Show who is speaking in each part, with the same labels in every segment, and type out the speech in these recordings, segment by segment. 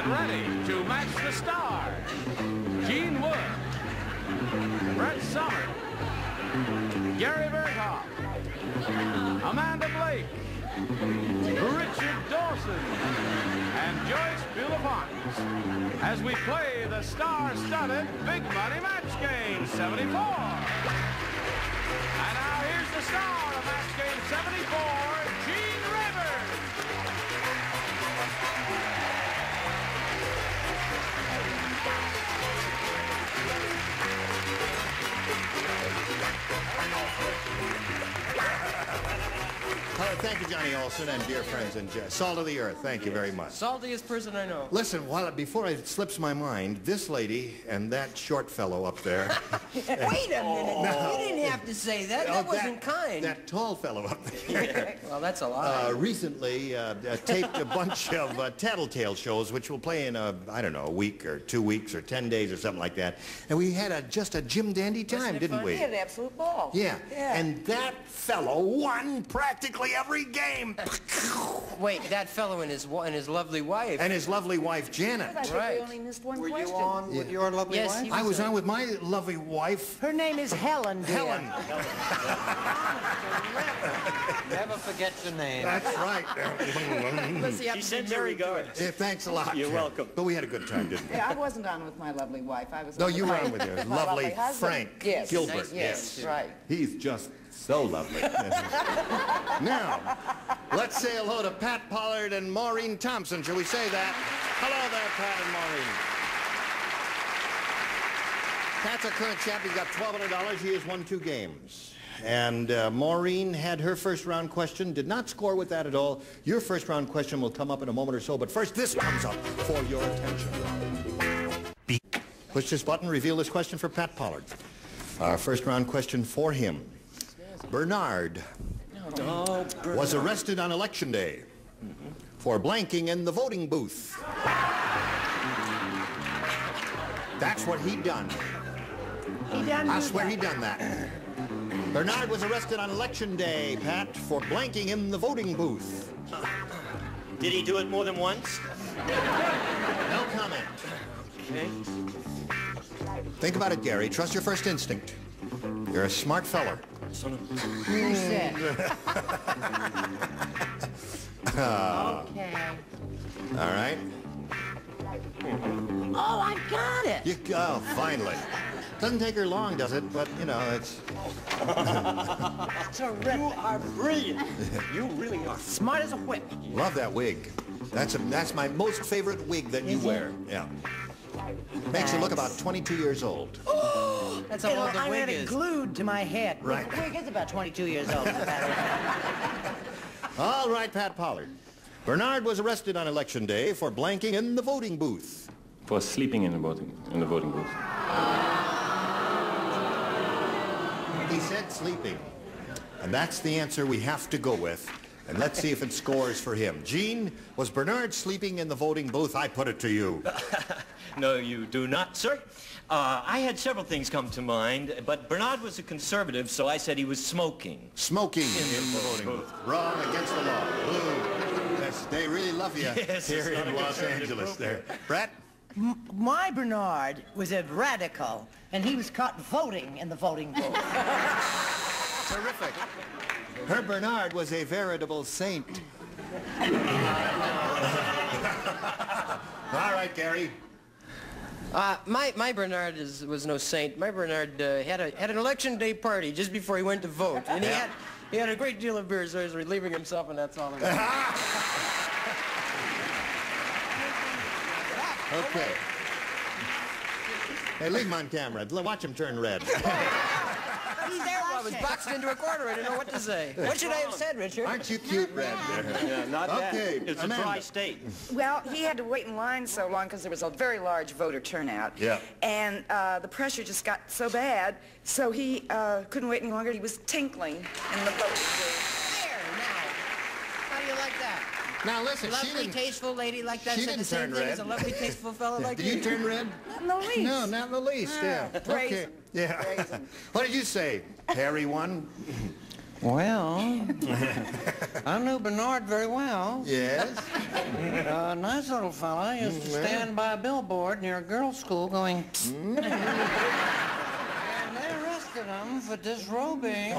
Speaker 1: Get ready to match the star. Gene Wood, Brett Summer, Gary Burghoff, Amanda Blake, Richard Dawson, and Joyce Bulifant as we play the star-studded Big Money Match Game 74. And now here's the star of Match Game 74, Gene Rivers.
Speaker 2: Thank you, Johnny Olson, and dear friends and salt of the earth. Thank you very much.
Speaker 3: Saltiest person I know.
Speaker 2: Listen, before it slips my mind, this lady and that short fellow up there.
Speaker 3: Wait a minute. No. You didn't have to say that. That wasn't kind.
Speaker 2: That tall fellow up there.
Speaker 3: Well, that's a lie.
Speaker 2: Recently taped a bunch of Tattletales shows, which will play in I don't know, a week or 2 weeks or 10 days or something like that. And we had just a Jim Dandy time, didn't we?
Speaker 4: We had an absolute ball.
Speaker 2: Yeah. And that fellow won practically every game.
Speaker 3: Wait, that fellow and his lovely wife.
Speaker 2: And his lovely wife, Janet.
Speaker 4: I think we only missed one question.
Speaker 5: Were you on with your lovely wife?
Speaker 2: I was on with my lovely wife.
Speaker 6: Her name is Helen, dear.
Speaker 2: Helen.
Speaker 5: Never forget your name.
Speaker 2: That's right.
Speaker 3: She said very good.
Speaker 2: Yeah, thanks a lot.
Speaker 3: You're welcome.
Speaker 2: But we had a good time, didn't we?
Speaker 4: Yeah, I wasn't on with my lovely wife. I was.
Speaker 2: No, you were on with your lovely
Speaker 4: husband.
Speaker 2: Frank
Speaker 4: Yes.
Speaker 2: Gilbert.
Speaker 4: Nice, yes, right.
Speaker 2: He's just so lovely. Now, let's say hello to Pat Pollard and Maureen Thompson. Shall we say that? Hello there, Pat and Maureen. Pat's our current champ. He's got $1,200. He has won 2 games. And Maureen had her first round question, did not score with that at all. Your first round question will come up in a moment or so, but first this comes up for your attention. Push this button, reveal this question for Pat Pollard. Our first round question for him. Bernard was arrested on Election Day for blanking in the voting booth. That's what he done. I swear he done that. Bernard was arrested on Election Day, Pat, for blanking in the voting booth.
Speaker 7: Did he do it more than once?
Speaker 2: No comment.
Speaker 7: Okay.
Speaker 2: Think about it, Gary. Trust your first instinct. You're a smart feller.
Speaker 6: Who said? Okay.
Speaker 2: All right.
Speaker 6: Oh, I got it.
Speaker 2: Oh, finally. Doesn't take her long, does it? But, you know, it's...
Speaker 6: Terrific.
Speaker 7: You are brilliant. You really are.
Speaker 6: Smart as a whip.
Speaker 2: Love that wig. That's my most favorite wig that you wear. Yeah. Makes you look about 22 years old.
Speaker 3: That's how old the
Speaker 6: I
Speaker 3: wig
Speaker 6: had it
Speaker 3: is.
Speaker 6: glued to my head.
Speaker 2: Right.
Speaker 6: The wig is about 22 years old.
Speaker 2: All right, Pat Pollard. Bernard was arrested on Election Day for blanking in the voting booth.
Speaker 8: For sleeping in the voting booth.
Speaker 2: He said sleeping. And that's the answer we have to go with. And let's see if it scores for him. Gene, was Bernard sleeping in the voting booth? I put it to you.
Speaker 7: No, you do not, sir. I had several things come to mind, but Bernard was a conservative, so I said he was smoking.
Speaker 2: Smoking in the voting booth. Wrong, against the law. Ooh. Yes, they really love you
Speaker 7: Yes,
Speaker 2: here
Speaker 7: it's not
Speaker 2: in
Speaker 7: a
Speaker 2: Los
Speaker 7: conservative
Speaker 2: Angeles
Speaker 7: group.
Speaker 2: there. Brett?
Speaker 6: My Bernard was a radical, and he was caught voting in the voting booth.
Speaker 2: Terrific. Her Bernard was a veritable saint. All right, Gary.
Speaker 3: My Bernard was no saint. My Bernard had an Election Day party just before he went to vote, and he had a great deal of beer, so he was relieving himself, and that's all it was.
Speaker 2: Okay. Hey, leave him on camera. Watch him turn red.
Speaker 3: I was boxed into a corner. I didn't know what to say. What should I have said, Richard?
Speaker 2: Aren't you cute, Red?
Speaker 7: Yeah, not
Speaker 2: Okay,
Speaker 7: bad. It's a
Speaker 2: Amanda.
Speaker 7: dry state.
Speaker 4: Well, he had to wait in line so long because there was a very large voter turnout.
Speaker 2: Yeah.
Speaker 4: And the pressure just got so bad, so he couldn't wait any longer. He was tinkling in the voting booth.
Speaker 3: There, now. How do you like that?
Speaker 2: Now, listen, she
Speaker 3: Lovely,
Speaker 2: didn't...
Speaker 3: tasteful lady like that
Speaker 2: she
Speaker 3: said the
Speaker 2: didn't
Speaker 3: same
Speaker 2: turn
Speaker 3: thing
Speaker 2: red.
Speaker 3: as a lovely, tasteful fellow like
Speaker 2: Did you turn red?
Speaker 4: Not in the least.
Speaker 2: No, not in the least, yeah. Okay.
Speaker 4: brazen.
Speaker 2: Yeah.
Speaker 4: Brazen.
Speaker 2: What did you say? Harry won?
Speaker 5: Well, I knew Bernard very well.
Speaker 2: Yes?
Speaker 5: Nice little fella. Used to stand by a billboard near a girls' school going, and they arrested him for disrobing.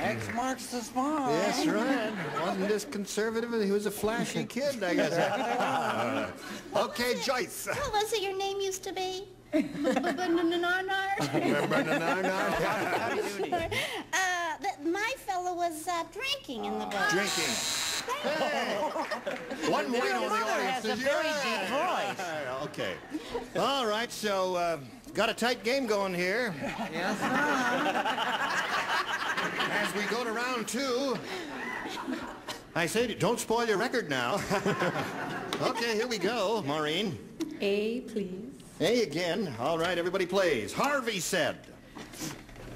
Speaker 5: X marks the spot.
Speaker 2: Yes, right. Wasn't this conservative? He was a flashy kid, I guess. Okay, Joyce.
Speaker 9: What was it your name used to be? My fellow was drinking in the boat.
Speaker 2: Drinking. Hey. One Maureen on the audience.
Speaker 6: Has a very deep voice.
Speaker 2: Okay. All right, so got a tight game going here.
Speaker 5: Yes, sir.
Speaker 2: As we go to round 2, I say, don't spoil your record now. Okay, here we go, Maureen.
Speaker 10: A, please.
Speaker 2: A again. All right, everybody plays. Harvey said,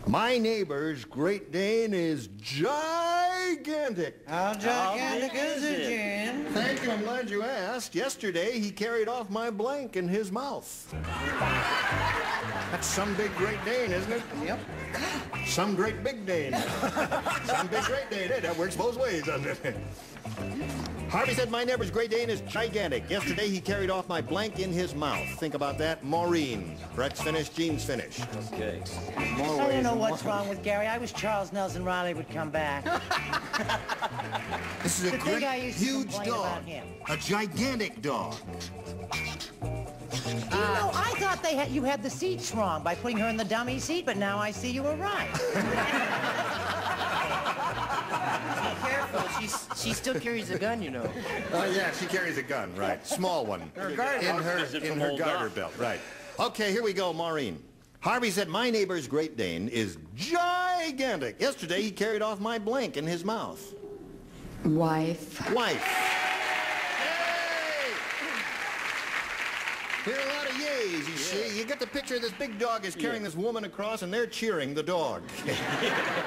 Speaker 2: my neighbor's Great Dane is gigantic.
Speaker 5: How gigantic is it, Gene?
Speaker 2: Thank you, I'm glad you asked. Yesterday, he carried off my blank in his mouth. That's some big Great Dane, isn't it?
Speaker 5: Yep.
Speaker 2: Some great big Dane. Some big Great Dane. Hey, that works both ways, doesn't it? Harvey said my neighbor's Great Dane is gigantic. Yesterday, he carried off my blank in his mouth. Think about that. Maureen. Brett's finished. Gene's finished.
Speaker 7: Okay.
Speaker 6: I don't know what's wrong with Gary. I wish Charles Nelson Riley would come back.
Speaker 2: This is a great, huge dog. A gigantic dog.
Speaker 6: You know, I thought you had the seats wrong by putting her in the dummy seat, but now I see you were right.
Speaker 3: Be careful. She still carries a gun, you know.
Speaker 2: Oh, yeah, she carries a gun, right. Small one. In her garter belt, right. Okay, here we go, Maureen. Harvey said my neighbor's Great Dane is gigantic. Yesterday, he carried off my blank in his mouth.
Speaker 10: Wife.
Speaker 2: Wife. Here are a lot of yays, you see. You get the picture of this big dog is carrying this woman across, and they're cheering the dog.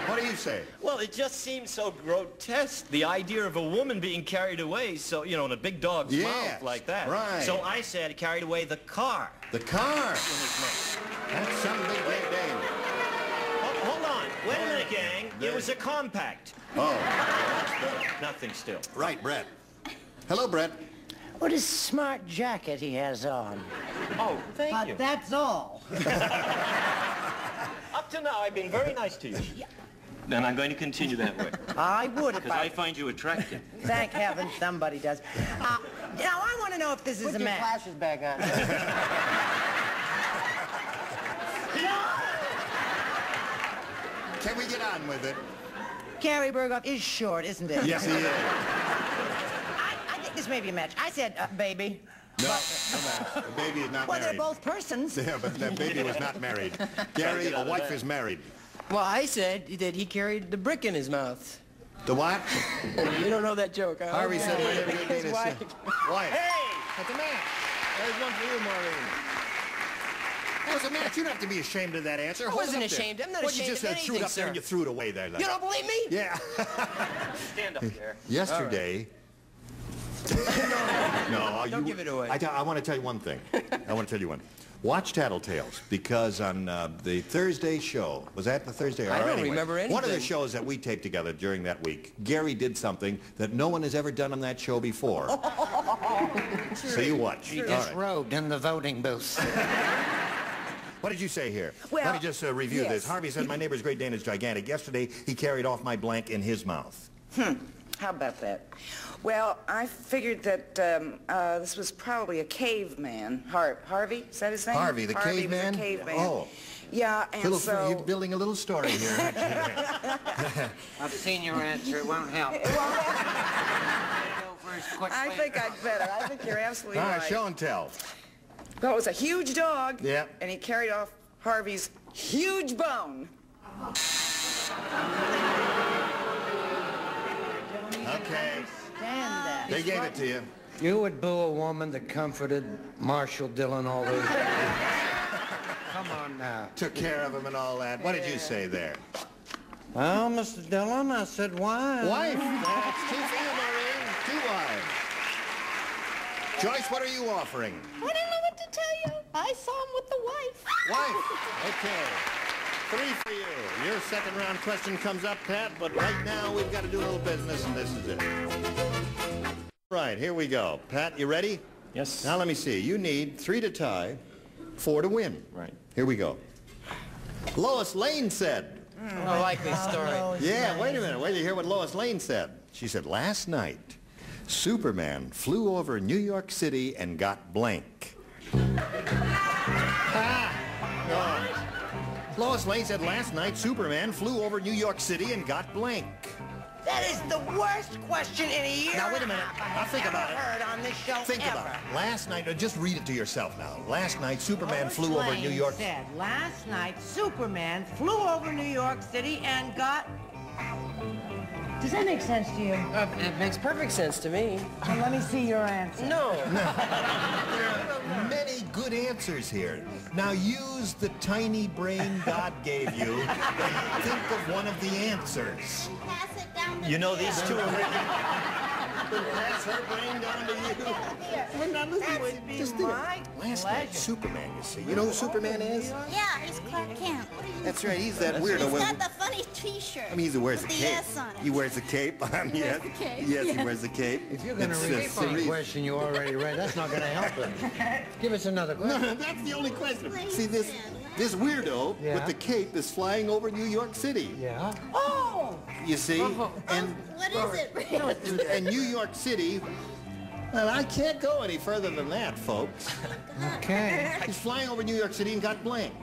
Speaker 2: What do you say?
Speaker 7: Well, it just seems so grotesque, the idea of a woman being carried away, so, you know, in a big dog's mouth like that.
Speaker 2: Right.
Speaker 7: So I said carried away the car.
Speaker 2: The car?
Speaker 7: In his mouth.
Speaker 2: That's some big Great Dane.
Speaker 7: Hold on. Wait a minute, gang. It was a compact.
Speaker 2: Oh.
Speaker 7: Nothing still.
Speaker 2: Right, Brett. Hello, Brett.
Speaker 6: What a smart jacket he has on.
Speaker 7: Oh, thank you.
Speaker 6: But that's all.
Speaker 7: Up to now, I've been very nice to you. And I'm going to continue that way.
Speaker 6: I would if
Speaker 7: Because I find you attractive.
Speaker 6: Thank heaven somebody does. Now, I want to know if this is a match.
Speaker 3: Put your glasses back on.
Speaker 2: Can we get on with it?
Speaker 6: Gary Burghoff is short, isn't it?
Speaker 2: Yes, he is.
Speaker 6: I think this may be a match. I said baby.
Speaker 2: No, no match. The baby is not
Speaker 6: Well,
Speaker 2: married.
Speaker 6: they're both persons.
Speaker 2: Yeah, but that baby was not married. Gary, a wife is married.
Speaker 3: Well, I said that he carried the brick in his mouth.
Speaker 2: The what?
Speaker 3: You don't know that joke, huh?
Speaker 2: Harvey said my neighbor's Great Dane is
Speaker 3: wife.
Speaker 2: Wife.
Speaker 3: Hey! That's a match. There's one for you, Maureen.
Speaker 2: That was a match. You don't have to be ashamed of that answer.
Speaker 3: I
Speaker 2: Hold
Speaker 3: wasn't
Speaker 2: up there.
Speaker 3: ashamed. I'm not
Speaker 2: Well,
Speaker 3: ashamed
Speaker 2: you just
Speaker 3: of
Speaker 2: threw it
Speaker 3: anything,
Speaker 2: up there and
Speaker 3: sir.
Speaker 2: you threw it away there. Like.
Speaker 3: You don't believe me?
Speaker 2: Yeah.
Speaker 7: Stand up there.
Speaker 2: Yesterday. No,
Speaker 3: Don't give it away.
Speaker 2: I want to tell you one thing. I want to tell you one. Watch Tattletales, because on the Thursday show, was that the Thursday?
Speaker 3: I don't remember anything.
Speaker 2: One of the shows that we taped together during that week, Gary did something that no one has ever done on that show before. So you watch.
Speaker 5: He
Speaker 2: All right.
Speaker 5: disrobed in the voting booth.
Speaker 2: What did you say here?
Speaker 4: Well,
Speaker 2: let me just review
Speaker 4: yes.
Speaker 2: this. Harvey said my neighbor's Great Dane is gigantic. Yesterday, he carried off my blank in his mouth.
Speaker 4: How about that? Well, I figured that this was probably a caveman. Harvey, is that his name?
Speaker 2: Harvey, the
Speaker 4: Harvey
Speaker 2: caveman?
Speaker 4: was a caveman.
Speaker 2: Oh.
Speaker 4: Yeah, and
Speaker 2: You're
Speaker 4: so...
Speaker 2: building a little story here.
Speaker 5: I've seen your answer. It won't help.
Speaker 4: I think I'd better. I think you're absolutely
Speaker 2: All
Speaker 4: right.
Speaker 2: right, show and tell.
Speaker 4: Well, it was a huge dog.
Speaker 2: Yeah.
Speaker 4: And he carried off Harvey's huge bone.
Speaker 2: Okay.
Speaker 6: Stand that.
Speaker 2: They gave it to you.
Speaker 5: You would boo a woman that comforted Marshall Dillon all those days. Come on now.
Speaker 2: Took care of him and all that. What did you say there?
Speaker 5: Well, Mr. Dillon, I said wife.
Speaker 2: Wife. That's two for you, Maureen. Two wives. Joyce, what are you offering?
Speaker 9: I don't know what to tell you. I saw him with the wife.
Speaker 2: Wife. Okay. 3 for you. Your second round question comes up, Pat, but right now we've got to do a little business, and this is it. Right, here we go. Pat, you ready?
Speaker 8: Yes.
Speaker 2: Now let me see. You need 3 to tie, 4 to win.
Speaker 8: Right.
Speaker 2: Here we go. Lois Lane said.
Speaker 3: I like this story.
Speaker 2: Yeah, wait a minute. Wait till you hear what Lois Lane said. She said, last night, Superman flew over New York City and got blank. Lois Lane said last night Superman flew over New York City and got blank.
Speaker 6: That is the worst question in a year.
Speaker 2: Now, wait a minute. I'll think about it.
Speaker 6: Heard on this show
Speaker 2: Think
Speaker 6: ever.
Speaker 2: about it. Last night, just read it to yourself now. Last night, Superman flew over New York.
Speaker 6: Said last night Superman flew over New York City and got. Does that make sense to you?
Speaker 3: It makes perfect sense to me.
Speaker 6: Well, let me see your answer.
Speaker 3: No.
Speaker 2: There are many good answers here. Now use the tiny brain God gave you and think of one of the answers.
Speaker 9: Pass it down to
Speaker 7: You know, these two are really...
Speaker 2: Pass her brain down to you. Well, now listen,
Speaker 6: would be
Speaker 2: just think of
Speaker 6: my
Speaker 2: it. Last night,
Speaker 6: pleasure.
Speaker 2: Superman, you see. You know who Superman is?
Speaker 9: Yeah, he's Clark Kent.
Speaker 2: That's right, he's that weirdo.
Speaker 9: He's got the funny T-shirt.
Speaker 2: I mean, he wears a
Speaker 9: with the
Speaker 2: cape.
Speaker 9: S on it.
Speaker 2: He wears a cape. Yes,
Speaker 9: the cape.
Speaker 2: yes, he
Speaker 9: Yes.
Speaker 2: wears the cape.
Speaker 5: If you're going to
Speaker 2: It's,
Speaker 5: read the
Speaker 2: Cerise.
Speaker 5: question you already read, that's not going to help us. Give us another question.
Speaker 2: No, that's the only question. See, this weirdo with the cape is flying over New York City.
Speaker 5: Yeah?
Speaker 6: Oh!
Speaker 2: You see? And
Speaker 9: What is it, Ray?
Speaker 2: and New York City, well, I can't go any further than that, folks.
Speaker 5: Okay.
Speaker 2: He's flying over New York City and got blank.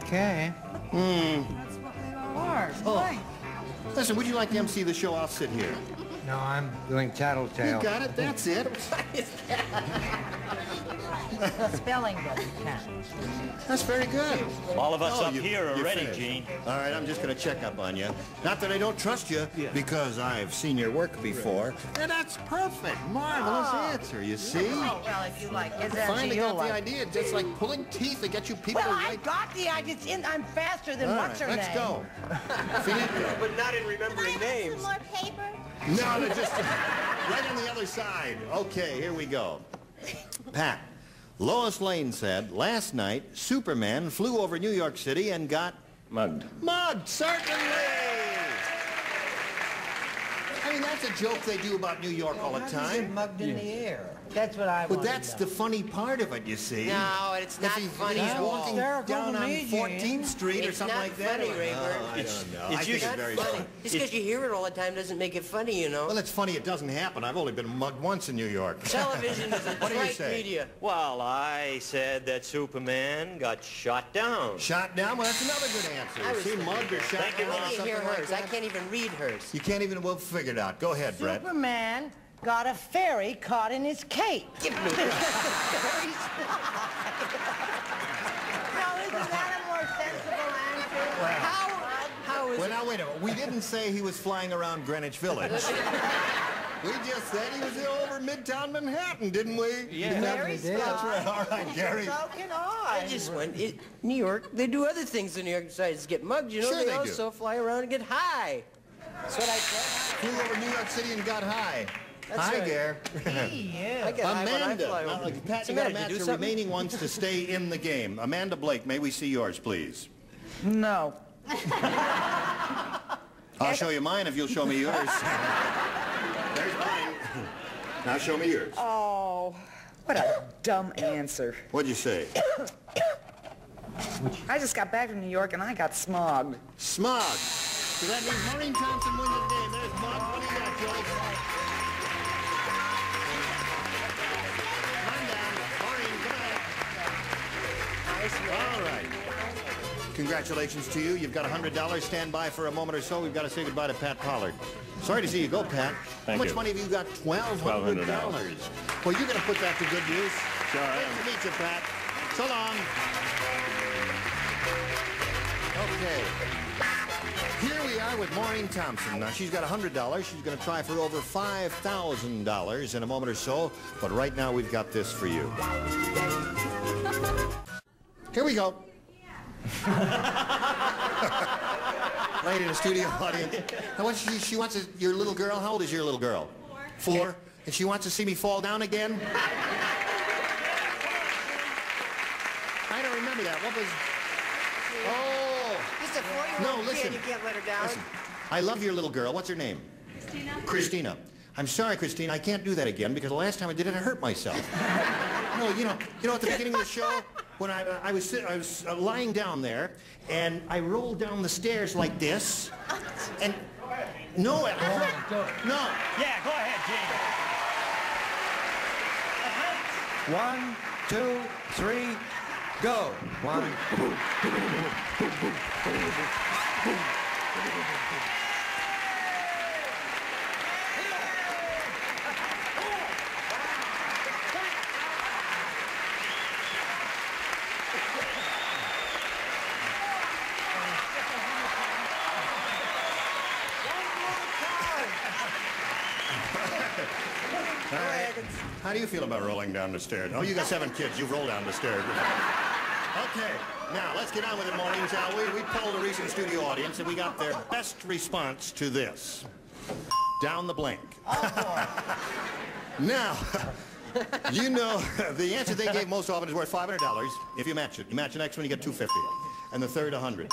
Speaker 5: Okay.
Speaker 6: That's what we are.
Speaker 2: Oh. Listen, would you like to MC the show? I'll sit here.
Speaker 5: No, I'm doing Tattletales.
Speaker 2: You got it? That's it.
Speaker 6: The spelling doesn't count.
Speaker 2: That's very good.
Speaker 7: All of us
Speaker 2: Oh,
Speaker 7: up
Speaker 2: you-
Speaker 7: here are
Speaker 2: you
Speaker 7: ready,
Speaker 2: finished.
Speaker 7: Gene.
Speaker 2: All right, I'm just going to check up on you. Not that I don't trust you, because I've seen your work before. And that's perfect. Marvelous answer, you see?
Speaker 6: Oh, well, if you like his answer,
Speaker 2: Finally
Speaker 6: you'll
Speaker 2: got the
Speaker 6: like.
Speaker 2: idea, just like pulling teeth to get you people
Speaker 6: Well, I
Speaker 2: right.
Speaker 6: got the idea. It's in. I'm faster than
Speaker 2: All
Speaker 6: what's
Speaker 2: right,
Speaker 6: her
Speaker 2: let's
Speaker 6: name.
Speaker 2: go. Finito.
Speaker 3: But not in
Speaker 9: Can I
Speaker 3: remembering
Speaker 9: have
Speaker 3: names.
Speaker 9: some more paper?
Speaker 2: No, they're just right on the other side. Okay, here we go. Pat, Lois Lane said, last night, Superman flew over New York City and got
Speaker 8: Mugged.
Speaker 2: mugged, certainly! I mean, that's a joke they do about New York all the time.
Speaker 6: Mugged in the air. That's what I
Speaker 2: But
Speaker 6: want.
Speaker 2: that's the funny part of it, you see.
Speaker 3: No, it's not funny
Speaker 2: He's
Speaker 3: at all.
Speaker 2: walking
Speaker 6: Hysterical
Speaker 2: down
Speaker 6: to
Speaker 2: on
Speaker 6: me,
Speaker 2: 14th
Speaker 6: Gene.
Speaker 2: Street or
Speaker 3: It's
Speaker 2: something
Speaker 3: not
Speaker 2: like that.
Speaker 3: funny, Rayburn.
Speaker 2: I don't know. I
Speaker 3: It's
Speaker 2: think it's
Speaker 3: not
Speaker 2: very
Speaker 3: funny.
Speaker 2: funny.
Speaker 3: Just because you hear it all the time doesn't make it funny, you know.
Speaker 2: Well, it's funny it doesn't happen. I've only been mugged once in New York.
Speaker 3: Television is a
Speaker 2: What do you
Speaker 3: trite
Speaker 2: say?
Speaker 3: media.
Speaker 7: Well, I said that Superman got shot down.
Speaker 2: Shot down? Well, that's another good answer.
Speaker 3: I was
Speaker 2: See, mugged or shot
Speaker 7: Thank you,
Speaker 2: down or
Speaker 3: I can't
Speaker 2: something
Speaker 3: hear
Speaker 2: like
Speaker 3: hers. I
Speaker 2: that?
Speaker 3: can't even read hers.
Speaker 2: You can't even, we'll figure it out. Go ahead, Brett.
Speaker 6: Superman got a fairy caught in his cape.
Speaker 3: Give me this.
Speaker 6: Now, isn't that a more sensible answer?
Speaker 3: How is
Speaker 2: Well,
Speaker 3: it?
Speaker 2: now, wait a minute. We didn't say he was flying around Greenwich Village. We just said he was over Midtown Manhattan, didn't we?
Speaker 7: Yeah.
Speaker 6: Very
Speaker 2: That's right. All right, Gary.
Speaker 6: So can I.
Speaker 3: I just went. New York, they do other things in New York besides get mugged. You know,
Speaker 2: Sure
Speaker 3: they
Speaker 2: they do.
Speaker 3: also fly around and get high. That's what I said.
Speaker 2: Flew over New York City and got high.
Speaker 3: That's
Speaker 2: Hi,
Speaker 3: right.
Speaker 2: Gare.
Speaker 3: I get high when I
Speaker 2: Amanda.
Speaker 3: fly
Speaker 2: Now,
Speaker 3: over.
Speaker 2: look, Pat,
Speaker 3: What's
Speaker 2: you
Speaker 3: the
Speaker 2: got to
Speaker 3: matter?
Speaker 2: match
Speaker 3: Did you
Speaker 2: the
Speaker 3: do something?
Speaker 2: remaining ones to stay in the game. Amanda Blake, may we see yours, please?
Speaker 4: No.
Speaker 2: I'll show you mine if you'll show me yours. There's mine. Now show me yours.
Speaker 4: Oh, what a dumb answer.
Speaker 2: What'd you say?
Speaker 4: I just got back from New York and I got smogged.
Speaker 2: Smog. So that means Maureen Thompson wins the game. There's Mog. What do you got, Joyce? Come on down. Maureen, come on. All right. Congratulations to you. You've got $100. Stand by for a moment or so. We've got to say goodbye to Pat Pollard. Sorry to see you go, Pat. How much
Speaker 8: you.
Speaker 2: money have you got? $1,200. Well, you're going to put that to good use.
Speaker 8: Sure I
Speaker 2: Nice
Speaker 8: am.
Speaker 2: to meet you, Pat. So long. Okay. Here we are with Maureen Thompson. Now, she's got $100. She's going to try for over $5,000 in a moment or so. But right now, we've got this for you. Here we go. Right in the studio audience. Now, what she wants is your little girl. How old is your little girl? 4. And she wants to see me fall down again? I don't remember that. What was... Oh,
Speaker 3: just a 4-year-old
Speaker 2: No,
Speaker 3: kid.
Speaker 2: listen.
Speaker 3: You can't let her down.
Speaker 2: Listen. I love your little girl. What's her name?
Speaker 10: Christina.
Speaker 2: Christina. I'm sorry, Christina. I can't do that again because the last time I did it, I hurt myself. No, you know, at the beginning of the show, when I was lying down there, and I rolled down the stairs like this, and no, it hurt. No.
Speaker 1: Yeah, go ahead, Gene.
Speaker 5: 1, 2, 3, go. 1.
Speaker 2: How do you feel about rolling down the stairs? Oh, you got 7 kids. You roll down the stairs. Okay, now let's get on with it, Maureen, shall we? We polled a recent studio audience, and we got their best response to this. Down the blank. Now, you know, the answer they gave most often is worth $500 if you match it. You match the next one, you get $250, and the third, $100.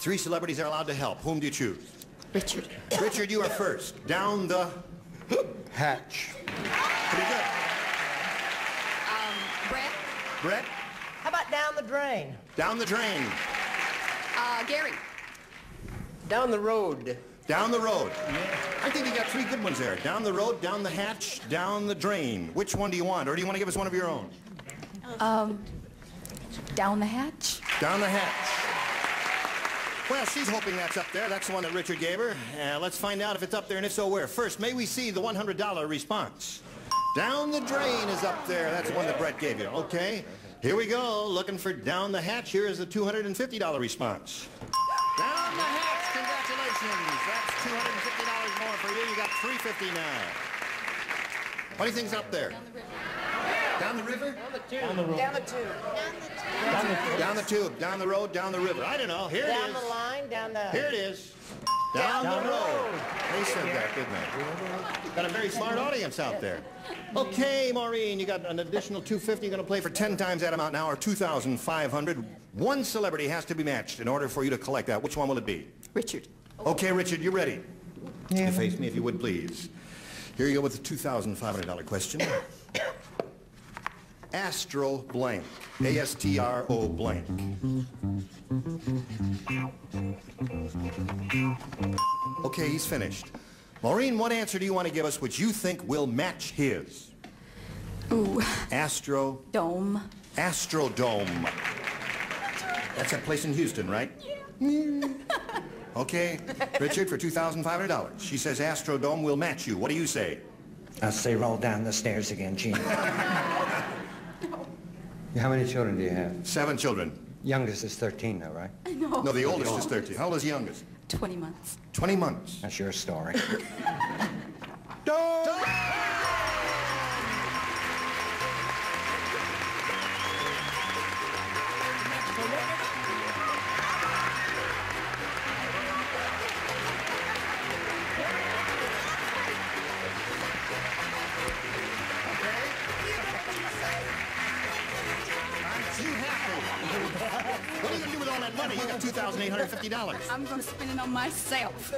Speaker 2: 3 celebrities are allowed to help. Whom do you choose?
Speaker 10: Richard.
Speaker 2: Richard, you are first. Down the
Speaker 5: Hatch.
Speaker 2: Pretty good.
Speaker 10: Brett.
Speaker 2: Brett?
Speaker 3: How about down the drain?
Speaker 2: Down the drain.
Speaker 10: Gary.
Speaker 3: Down the road.
Speaker 2: Down the road. I think you got 3 good ones there. Down the road, down the hatch, down the drain. Which one do you want? Or do you want to give us one of your own?
Speaker 10: Down the hatch.
Speaker 2: Down the hatch. Well, she's hoping that's up there. That's the one that Richard gave her. Let's find out if it's up there, and if so, where. First, may we see the $100 response. Down the drain is up there. That's the one that Brett gave you. Okay. Here we go. Looking for down the hatch. Here is the $250 response. Down the hatch. Congratulations. That's $250 more for you. You got $350 now. What do you think's up there? Down the river.
Speaker 3: Down the tube. Down the road. Down the tube.
Speaker 2: Down the tube, down the road, down the river. I don't know. Here it is.
Speaker 3: Down the line, down the...
Speaker 2: Here it is. Down the road. They said that, didn't they? Got a very smart audience out there. Okay, Maureen, you got an additional $250. You're going to play for 10 times that amount now, or $2,500. One celebrity has to be matched in order for you to collect that. Which one will it be?
Speaker 10: Richard.
Speaker 2: Okay, Richard, you ready?
Speaker 5: Yeah.
Speaker 2: You face me if you would, please. Here you go with the $2,500 question. Astro blank. A-S-T-R-O blank. Okay, he's finished. Maureen, what answer do you want to give us which you think will match his?
Speaker 10: Ooh.
Speaker 2: Astro...
Speaker 10: Dome.
Speaker 2: Astrodome. That's that place in Houston, right? Yeah. Okay, Richard, for $2,500. She says Astrodome will match you. What do you say?
Speaker 5: I say roll down the stairs again, Gene. How many children do you have?
Speaker 2: 7 children.
Speaker 5: Youngest is 13 now, right?
Speaker 10: No.
Speaker 2: No, the oldest is 13. How old is the youngest?
Speaker 10: 20 months.
Speaker 2: 20 months.
Speaker 5: That's your story.
Speaker 2: What are you going to do with all that money? You got $2,850.
Speaker 10: I'm going to spend it on myself.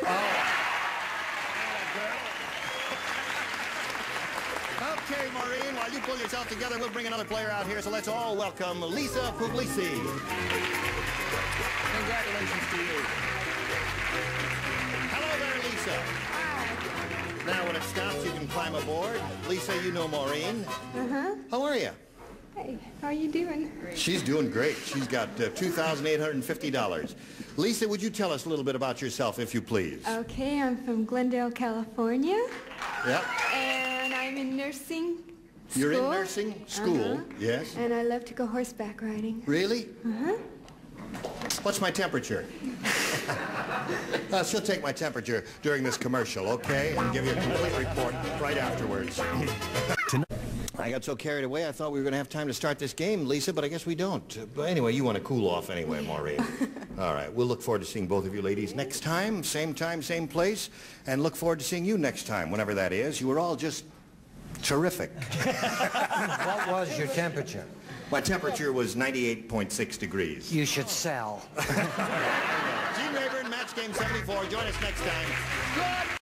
Speaker 2: Okay, Maureen, while you pull yourself together, we'll bring another player out here, so let's all welcome Lisa Puglisi. Congratulations to you. Hello there, Lisa. Hi. Now, when it stops, you can climb aboard. Lisa, you know Maureen.
Speaker 11: Uh-huh.
Speaker 2: How are you?
Speaker 11: Hey, how are you doing?
Speaker 2: She's doing great. She's got $2,850. Lisa, would you tell us a little bit about yourself, if you please?
Speaker 11: Okay, I'm from Glendale, California.
Speaker 2: Yeah.
Speaker 11: And I'm in nursing school.
Speaker 2: You're in nursing school, yes.
Speaker 11: And I love to go horseback riding.
Speaker 2: Really?
Speaker 11: Uh-huh.
Speaker 2: What's my temperature? She'll take my temperature during this commercial, okay? And give you a complete report right afterwards. I got so carried away, I thought we were going to have time to start this game, Lisa, but I guess we don't. But anyway, you want to cool off anyway, Maureen. All right, we'll look forward to seeing both of you ladies next time, same place, and look forward to seeing you next time, whenever that is. You were all just terrific.
Speaker 5: What was your temperature?
Speaker 2: My temperature was 98.6 degrees.
Speaker 5: You should sell.
Speaker 2: Game 74. Join us next time.
Speaker 1: Good